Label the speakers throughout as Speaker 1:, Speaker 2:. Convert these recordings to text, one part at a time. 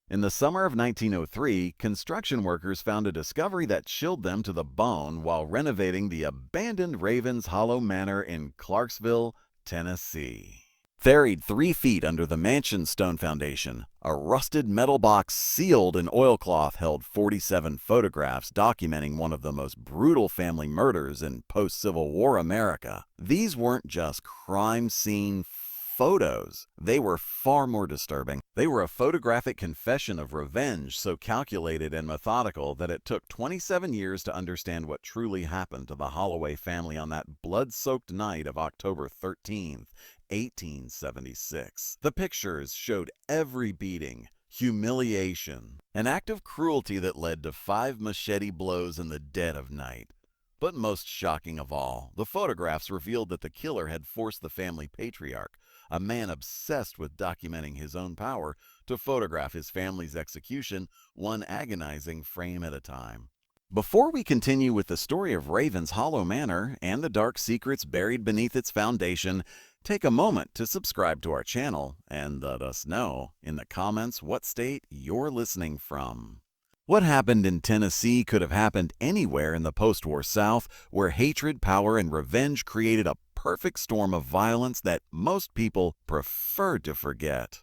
Speaker 1: In the summer of 1903, construction workers found a discovery that chilled them to the bone while renovating the abandoned Ravens Hollow Manor in Clarksville, Tennessee. Buried 3 feet under the mansion's stone foundation, a rusted metal box sealed in oilcloth held 47 photographs documenting one of the most brutal family murders in post-Civil War America. These weren't just crime scene photos. They were far more disturbing. They were a photographic confession of revenge so calculated and methodical that it took 27 years to understand what truly happened to the Holloway family on that blood-soaked night of October 13th, 1876. The pictures showed every beating, humiliation, an act of cruelty that led to 5 machete blows in the dead of night. But most shocking of all, the photographs revealed that the killer had forced the family patriarch, a man obsessed with documenting his own power, to photograph his family's execution, one agonizing frame at a time. Before we continue with the story of Ravens Hollow Manor and the dark secrets buried beneath its foundation, take a moment to subscribe to our channel and let us know in the comments what state you're listening from. What happened in Tennessee could have happened anywhere in the post-war South, where hatred, power, and revenge created a perfect storm of violence that most people preferred to forget.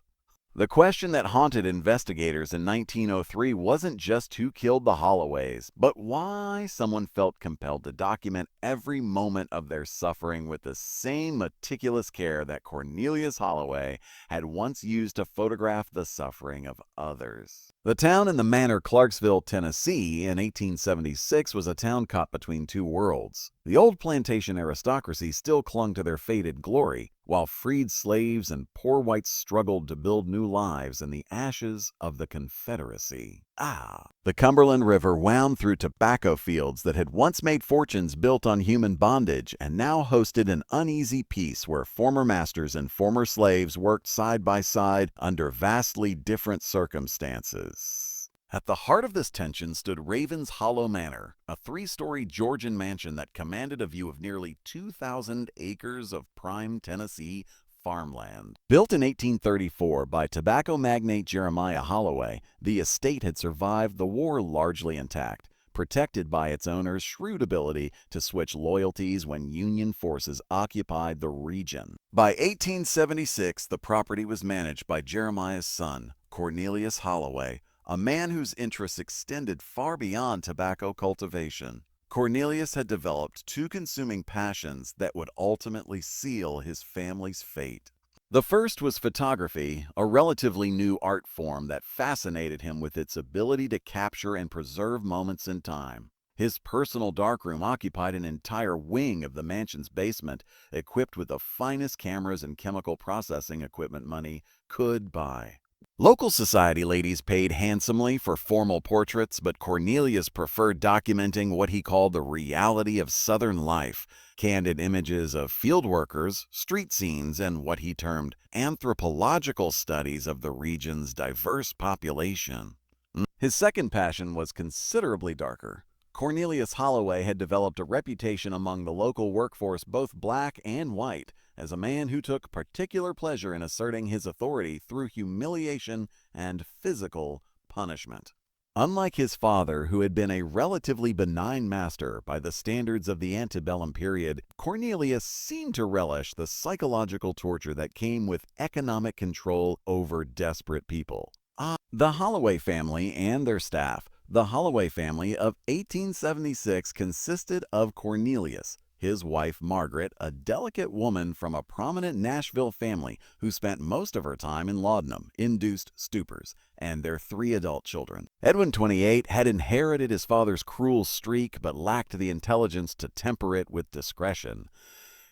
Speaker 1: The question that haunted investigators in 1903 wasn't just who killed the Holloways, but why someone felt compelled to document every moment of their suffering with the same meticulous care that Cornelius Holloway had once used to photograph the suffering of others. The town in the manor Clarksville, Tennessee, in 1876 was a town caught between 2 worlds. The old plantation aristocracy still clung to their faded glory, while freed slaves and poor whites struggled to build new lives in the ashes of the Confederacy. The Cumberland River wound through tobacco fields that had once made fortunes built on human bondage and now hosted an uneasy peace where former masters and former slaves worked side by side under vastly different circumstances. At the heart of this tension stood Ravens Hollow Manor, a 3-story Georgian mansion that commanded a view of nearly 2,000 acres of prime Tennessee farmland. Built in 1834 by tobacco magnate Jeremiah Holloway, the estate had survived the war largely intact, protected by its owner's shrewd ability to switch loyalties when Union forces occupied the region. By 1876, the property was managed by Jeremiah's son, Cornelius Holloway, a man whose interests extended far beyond tobacco cultivation. Cornelius had developed 2 consuming passions that would ultimately seal his family's fate. The first was photography, a relatively new art form that fascinated him with its ability to capture and preserve moments in time. His personal darkroom occupied an entire wing of the mansion's basement, equipped with the finest cameras and chemical processing equipment money could buy. Local society ladies paid handsomely for formal portraits, but Cornelius preferred documenting what he called the reality of Southern life, candid images of field workers, street scenes, and what he termed anthropological studies of the region's diverse population. His second passion was considerably darker. Cornelius Holloway had developed a reputation among the local workforce, both black and white, as a man who took particular pleasure in asserting his authority through humiliation and physical punishment. Unlike his father, who had been a relatively benign master by the standards of the antebellum period, Cornelius seemed to relish the psychological torture that came with economic control over desperate people. The Holloway family and their staff. The Holloway family of 1876 consisted of Cornelius, his wife Margaret, a delicate woman from a prominent Nashville family who spent most of her time in laudanum-induced stupors, and their 3 adult children. Edwin, 28, had inherited his father's cruel streak but lacked the intelligence to temper it with discretion.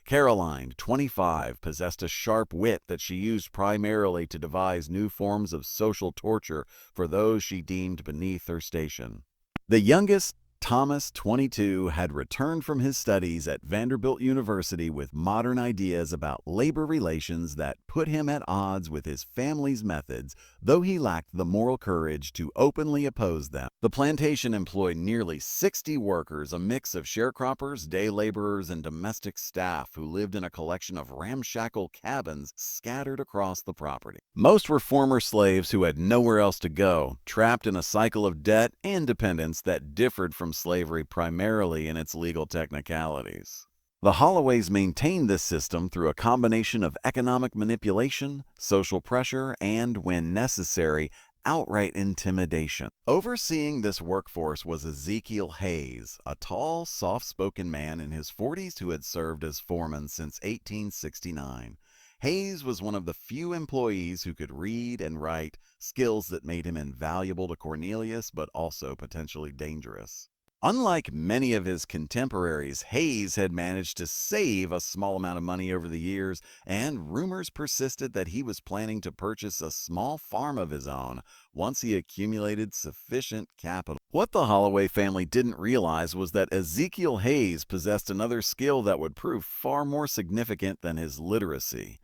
Speaker 1: Caroline, 25, possessed a sharp wit that she used primarily to devise new forms of social torture for those she deemed beneath her station. The youngest, Thomas, 22, had returned from his studies at Vanderbilt University with modern ideas about labor relations that put him at odds with his family's methods, though he lacked the moral courage to openly oppose them. The plantation employed nearly 60 workers, a mix of sharecroppers, day laborers, and domestic staff who lived in a collection of ramshackle cabins scattered across the property. Most were former slaves who had nowhere else to go, trapped in a cycle of debt and dependence that differed from slavery primarily in its legal technicalities. The Holloways maintained this system through a combination of economic manipulation, social pressure, and, when necessary, outright intimidation. Overseeing this workforce was Ezekiel Hayes, a tall, soft-spoken man in his 40s who had served as foreman since 1869. Hayes was one of the few employees who could read and write, skills that made him invaluable to Cornelius but also potentially dangerous. Unlike many of his contemporaries, Hayes had managed to save a small amount of money over the years, and rumors persisted that he was planning to purchase a small farm of his own once he accumulated sufficient capital. What the Holloway family didn't realize was that Ezekiel Hayes possessed another skill that would prove far more significant than his literacy.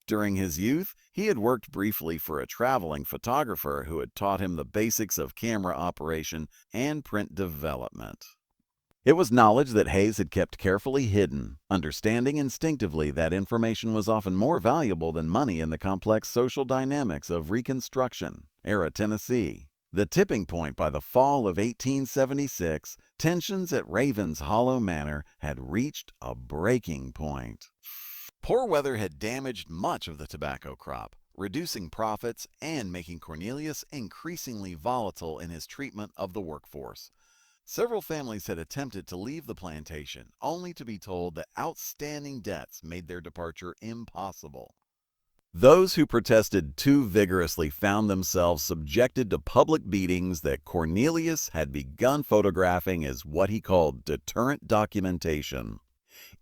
Speaker 1: During his youth, he had worked briefly for a traveling photographer who had taught him the basics of camera operation and print development. It was knowledge that Hayes had kept carefully hidden, understanding instinctively that information was often more valuable than money in the complex social dynamics of Reconstruction-era Tennessee. The tipping point by the fall of 1876, tensions at Ravens Hollow Manor had reached a breaking point. Poor weather had damaged much of the tobacco crop, reducing profits and making Cornelius increasingly volatile in his treatment of the workforce. Several families had attempted to leave the plantation, only to be told that outstanding debts made their departure impossible. Those who protested too vigorously found themselves subjected to public beatings that Cornelius had begun photographing as what he called deterrent documentation.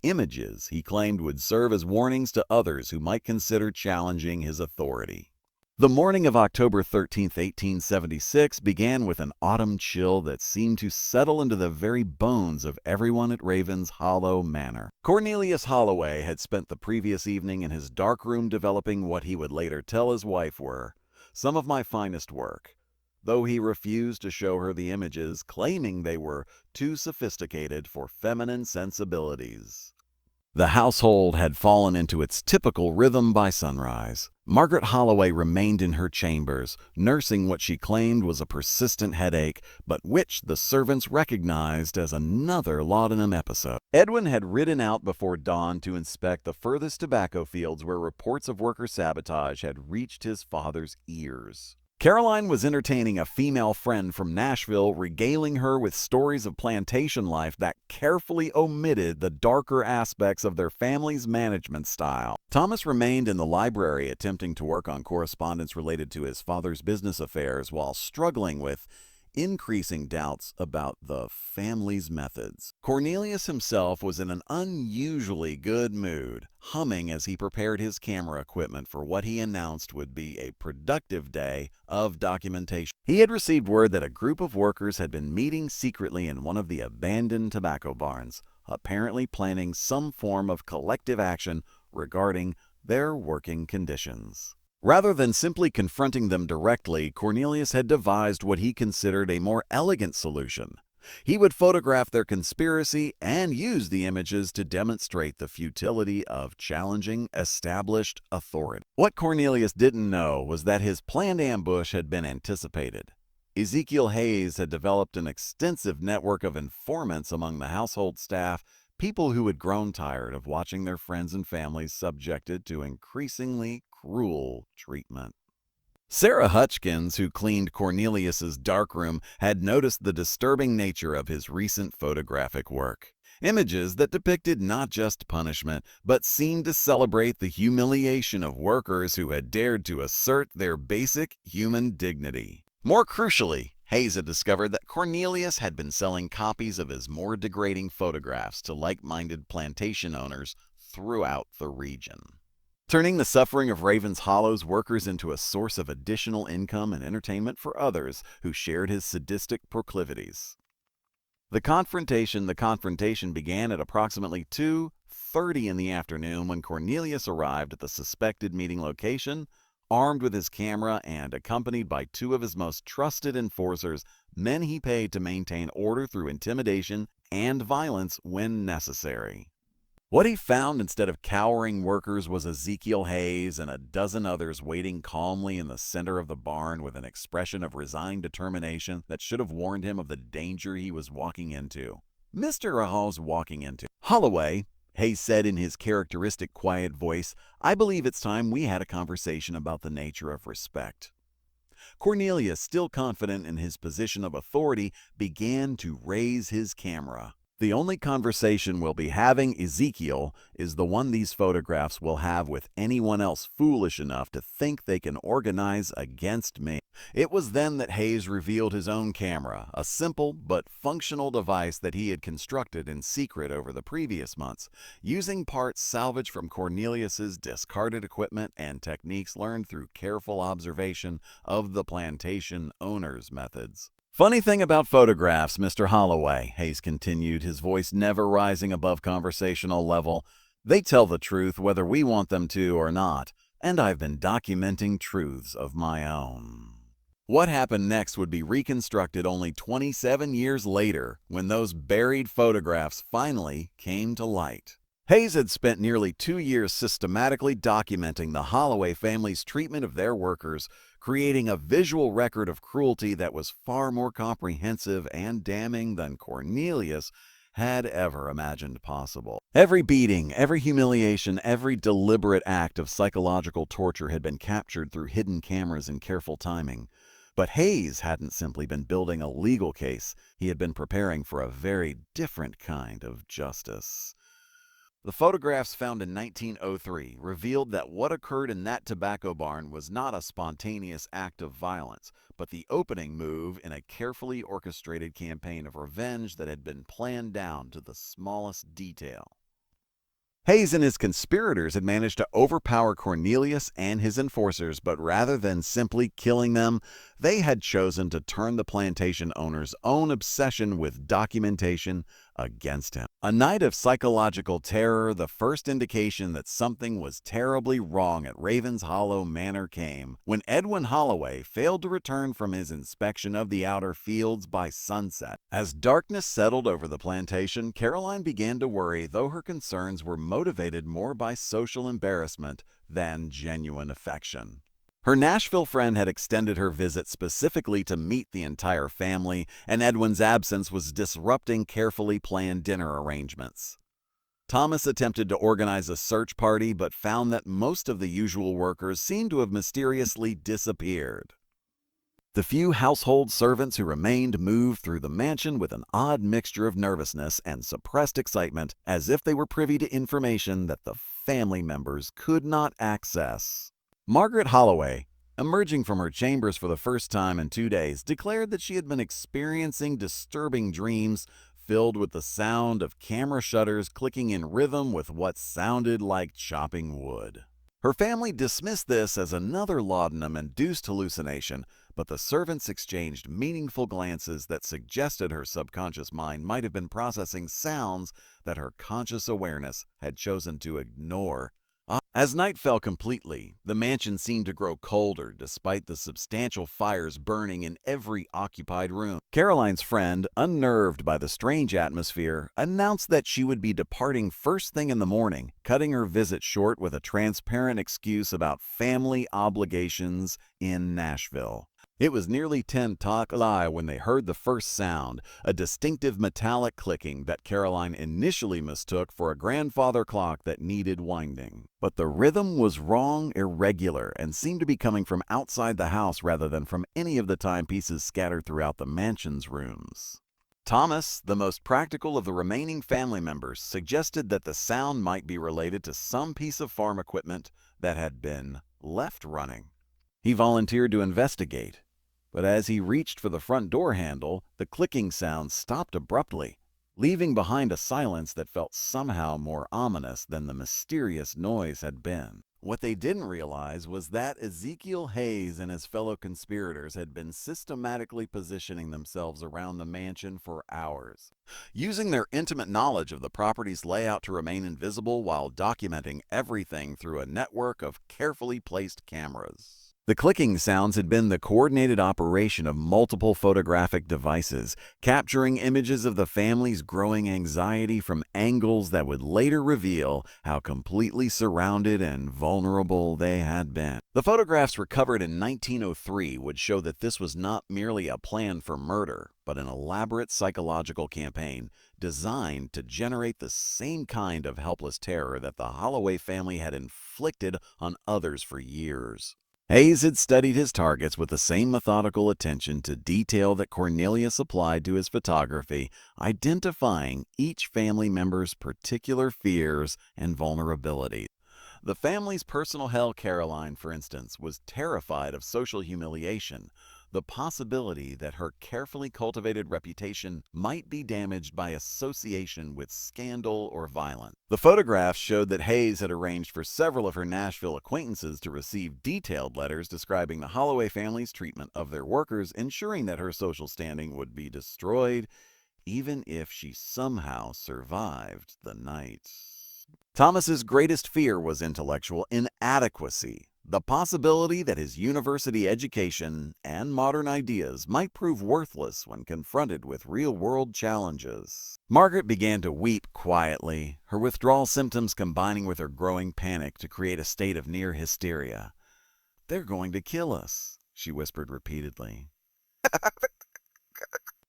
Speaker 1: Images he claimed would serve as warnings to others who might consider challenging his authority. The morning of October 13, 1876 began with an autumn chill that seemed to settle into the very bones of everyone at Ravens Hollow Manor. Cornelius Holloway had spent the previous evening in his dark room developing what he would later tell his wife were some of my finest work, though he refused to show her the images, claiming they were too sophisticated for feminine sensibilities. The household had fallen into its typical rhythm by sunrise. Margaret Holloway remained in her chambers, nursing what she claimed was a persistent headache, but which the servants recognized as another laudanum episode. Edwin had ridden out before dawn to inspect the furthest tobacco fields where reports of worker sabotage had reached his father's ears. Caroline was entertaining a female friend from Nashville, regaling her with stories of plantation life that carefully omitted the darker aspects of their family's management style. Thomas remained in the library attempting to work on correspondence related to his father's business affairs while struggling with increasing doubts about the family's methods. Cornelius himself was in an unusually good mood, humming as he prepared his camera equipment for what he announced would be a productive day of documentation. He had received word that a group of workers had been meeting secretly in one of the abandoned tobacco barns, apparently planning some form of collective action regarding their working conditions. Rather than simply confronting them directly, Cornelius had devised what he considered a more elegant solution. He would photograph their conspiracy and use the images to demonstrate the futility of challenging established authority. What Cornelius didn't know was that his planned ambush had been anticipated. Ezekiel Hayes had developed an extensive network of informants among the household staff, people who had grown tired of watching their friends and families subjected to increasingly cruel treatment. Sarah Hutchkins, who cleaned Cornelius's darkroom, had noticed the disturbing nature of his recent photographic work. Images that depicted not just punishment, but seemed to celebrate the humiliation of workers who had dared to assert their basic human dignity. More crucially, Hayes had discovered that Cornelius had been selling copies of his more degrading photographs to like-minded plantation owners throughout the region, turning the suffering of Ravens Hollow's workers into a source of additional income and entertainment for others who shared his sadistic proclivities. The confrontation began at approximately 2:30 in the afternoon when Cornelius arrived at the suspected meeting location, armed with his camera and accompanied by two of his most trusted enforcers, men he paid to maintain order through intimidation and violence when necessary. What he found instead of cowering workers was Ezekiel Hayes and a dozen others waiting calmly in the center of the barn with an expression of resigned determination that should have warned him of the danger he was walking into. Mr. Ahaw's walking into. Holloway, Hayes said in his characteristic quiet voice, I believe it's time we had a conversation about the nature of respect. Cornelius, still confident in his position of authority, began to raise his camera. The only conversation we'll be having, Ezekiel, is the one these photographs will have with anyone else foolish enough to think they can organize against me. It was then that Hayes revealed his own camera, a simple but functional device that he had constructed in secret over the previous months, using parts salvaged from Cornelius's discarded equipment and techniques learned through careful observation of the plantation owner's methods. Funny thing about photographs, Mr. Holloway, Hayes continued, his voice never rising above conversational level. They tell the truth whether we want them to or not, and I've been documenting truths of my own. What happened next would be reconstructed only 27 years later when those buried photographs finally came to light. Hayes had spent nearly 2 years systematically documenting the Holloway family's treatment of their workers, creating a visual record of cruelty that was far more comprehensive and damning than Cornelius had ever imagined possible. Every beating, every humiliation, every deliberate act of psychological torture had been captured through hidden cameras and careful timing. But Hayes hadn't simply been building a legal case, he had been preparing for a very different kind of justice. The photographs found in 1903 revealed that what occurred in that tobacco barn was not a spontaneous act of violence, but the opening move in a carefully orchestrated campaign of revenge that had been planned down to the smallest detail. Hayes and his conspirators had managed to overpower Cornelius and his enforcers, but rather than simply killing them, they had chosen to turn the plantation owner's own obsession with documentation against him. A night of psychological terror, the first indication that something was terribly wrong at Ravens Hollow Manor came when Edwin Holloway failed to return from his inspection of the outer fields by sunset. As darkness settled over the plantation, Caroline began to worry, though her concerns were motivated more by social embarrassment than genuine affection. Her Nashville friend had extended her visit specifically to meet the entire family, and Edwin's absence was disrupting carefully planned dinner arrangements. Thomas attempted to organize a search party, but found that most of the usual workers seemed to have mysteriously disappeared. The few household servants who remained moved through the mansion with an odd mixture of nervousness and suppressed excitement, as if they were privy to information that the family members could not access. Margaret Holloway, emerging from her chambers for the first time in 2 days, declared that she had been experiencing disturbing dreams filled with the sound of camera shutters clicking in rhythm with what sounded like chopping wood. Her family dismissed this as another laudanum-induced hallucination, but the servants exchanged meaningful glances that suggested her subconscious mind might have been processing sounds that her conscious awareness had chosen to ignore. As night fell completely, the mansion seemed to grow colder despite the substantial fires burning in every occupied room. Caroline's friend, unnerved by the strange atmosphere, announced that she would be departing first thing in the morning, cutting her visit short with a transparent excuse about family obligations in Nashville. It was nearly 10 o'clock when they heard the first sound, a distinctive metallic clicking that Caroline initially mistook for a grandfather clock that needed winding. But the rhythm was wrong, irregular, and seemed to be coming from outside the house rather than from any of the timepieces scattered throughout the mansion's rooms. Thomas, the most practical of the remaining family members, suggested that the sound might be related to some piece of farm equipment that had been left running. He volunteered to investigate. But as he reached for the front door handle, the clicking sound stopped abruptly, leaving behind a silence that felt somehow more ominous than the mysterious noise had been. What they didn't realize was that Ezekiel Hayes and his fellow conspirators had been systematically positioning themselves around the mansion for hours, using their intimate knowledge of the property's layout to remain invisible while documenting everything through a network of carefully placed cameras. The clicking sounds had been the coordinated operation of multiple photographic devices, capturing images of the family's growing anxiety from angles that would later reveal how completely surrounded and vulnerable they had been. The photographs recovered in 1903 would show that this was not merely a plan for murder, but an elaborate psychological campaign designed to generate the same kind of helpless terror that the Holloway family had inflicted on others for years. Hayes had studied his targets with the same methodical attention to detail that Cornelius applied to his photography, identifying each family member's particular fears and vulnerabilities. The family's personal hell, Caroline, for instance, was terrified of social humiliation, the possibility that her carefully cultivated reputation might be damaged by association with scandal or violence. The photographs showed that Hayes had arranged for several of her Nashville acquaintances to receive detailed letters describing the Holloway family's treatment of their workers, ensuring that her social standing would be destroyed, even if she somehow survived the night. Thomas's greatest fear was intellectual inadequacy, the possibility that his university education and modern ideas might prove worthless when confronted with real-world challenges. Margaret began to weep quietly, her withdrawal symptoms combining with her growing panic to create a state of near hysteria. "They're going to kill us," she whispered repeatedly.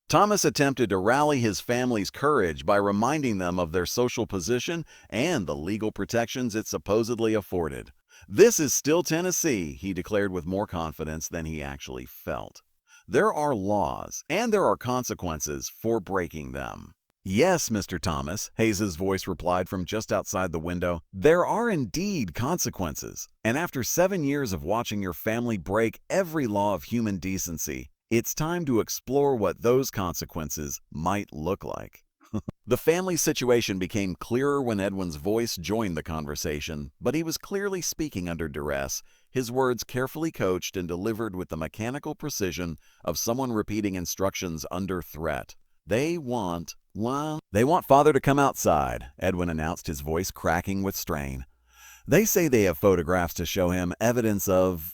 Speaker 1: Thomas attempted to rally his family's courage by reminding them of their social position and the legal protections it supposedly afforded. "This is still Tennessee," he declared with more confidence than he actually felt. "There are laws, and there are consequences for breaking them." "Yes, Mr. Thomas," Hayes's voice replied from just outside the window. "There are indeed consequences, and after 7 years of watching your family break every law of human decency, it's time to explore what those consequences might look like." The family situation became clearer when Edwin's voice joined the conversation, but he was clearly speaking under duress, his words carefully coached and delivered with the mechanical precision of someone repeating instructions under threat. They want Father to come outside," Edwin announced, his voice cracking with strain. "They say they have photographs to show him evidence of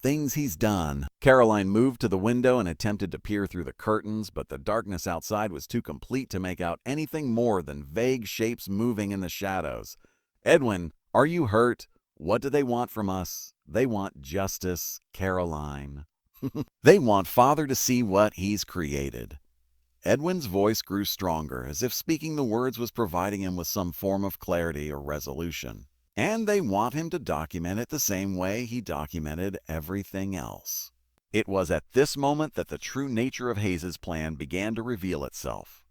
Speaker 1: things he's done." Caroline moved to the window and attempted to peer through the curtains, but the darkness outside was too complete to make out anything more than vague shapes moving in the shadows. "Edwin, are you hurt? What do they want from us?" "They want justice, Caroline." "They want Father to see what he's created." Edwin's voice grew stronger, as if speaking the words was providing him with some form of clarity or resolution. "And they want him to document it the same way he documented everything else." It was at this moment that the true nature of Hayes's plan began to reveal itself.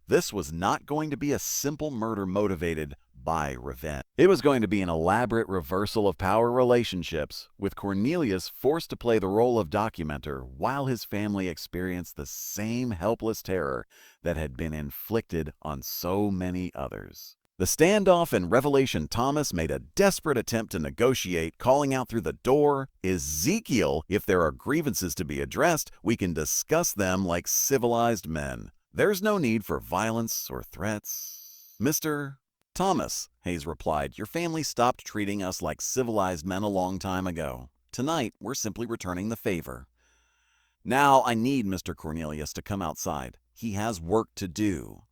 Speaker 1: This was not going to be a simple murder motivated by revenge. It was going to be an elaborate reversal of power relationships, with Cornelius forced to play the role of documenter while his family experienced the same helpless terror that had been inflicted on so many others. The standoff in Revelation, Thomas made a desperate attempt to negotiate, calling out through the door, "Ezekiel, if there are grievances to be addressed, we can discuss them like civilized men. There's no need for violence or threats." "Mr. Thomas," Hayes replied, "your family stopped treating us like civilized men a long time ago. Tonight, we're simply returning the favor. Now I need Mr. Cornelius to come outside. He has work to do."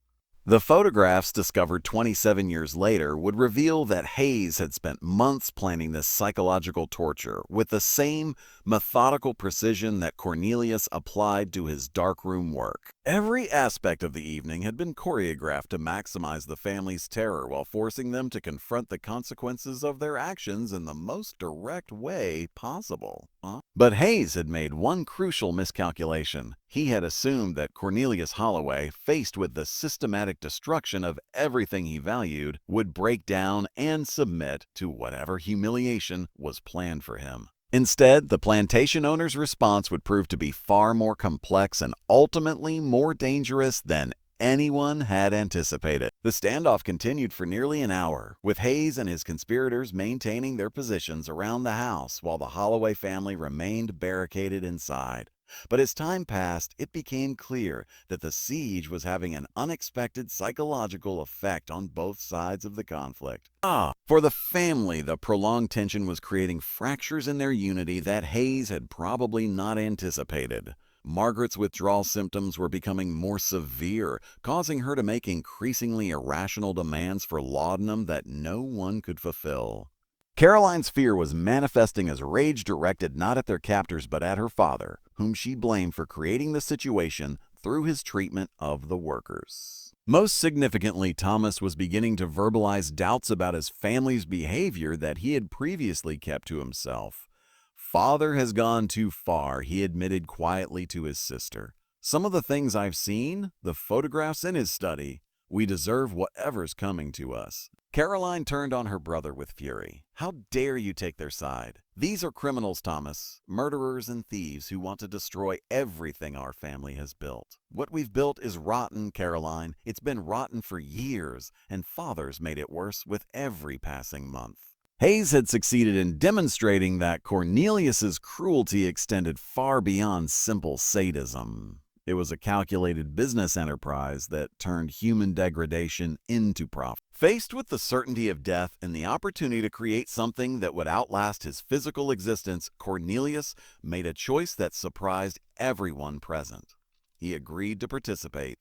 Speaker 1: The photographs discovered 27 years later would reveal that Hayes had spent months planning this psychological torture with the same methodical precision that Cornelius applied to his darkroom work. Every aspect of the evening had been choreographed to maximize the family's terror while forcing them to confront the consequences of their actions in the most direct way possible. But Hayes had made one crucial miscalculation. He had assumed that Cornelius Holloway, faced with the systematic destruction of everything he valued, would break down and submit to whatever humiliation was planned for him. Instead, the plantation owner's response would prove to be far more complex and ultimately more dangerous than anyone had anticipated. The standoff continued for nearly an hour, with Hayes and his conspirators maintaining their positions around the house while the Holloway family remained barricaded inside. But as time passed, it became clear that the siege was having an unexpected psychological effect on both sides of the conflict. For the family, the prolonged tension was creating fractures in their unity that Hayes had probably not anticipated. Margaret's withdrawal symptoms were becoming more severe, causing her to make increasingly irrational demands for laudanum that no one could fulfill. Caroline's fear was manifesting as rage directed not at their captors but at her father, whom she blamed for creating the situation through his treatment of the workers. Most significantly, Thomas was beginning to verbalize doubts about his family's behavior that he had previously kept to himself. "Father has gone too far," he admitted quietly to his sister. "Some of the things I've seen, the photographs in his study, we deserve whatever's coming to us." Caroline turned on her brother with fury. "How dare you take their side? These are criminals, Thomas, murderers and thieves who want to destroy everything our family has built. What we've built is rotten, Caroline. It's been rotten for years, and Father's made it worse with every passing month." Hayes had succeeded in demonstrating that Cornelius's cruelty extended far beyond simple sadism. It was a calculated business enterprise that turned human degradation into profit. Faced with the certainty of death and the opportunity to create something that would outlast his physical existence, Cornelius made a choice that surprised everyone present. He agreed to participate.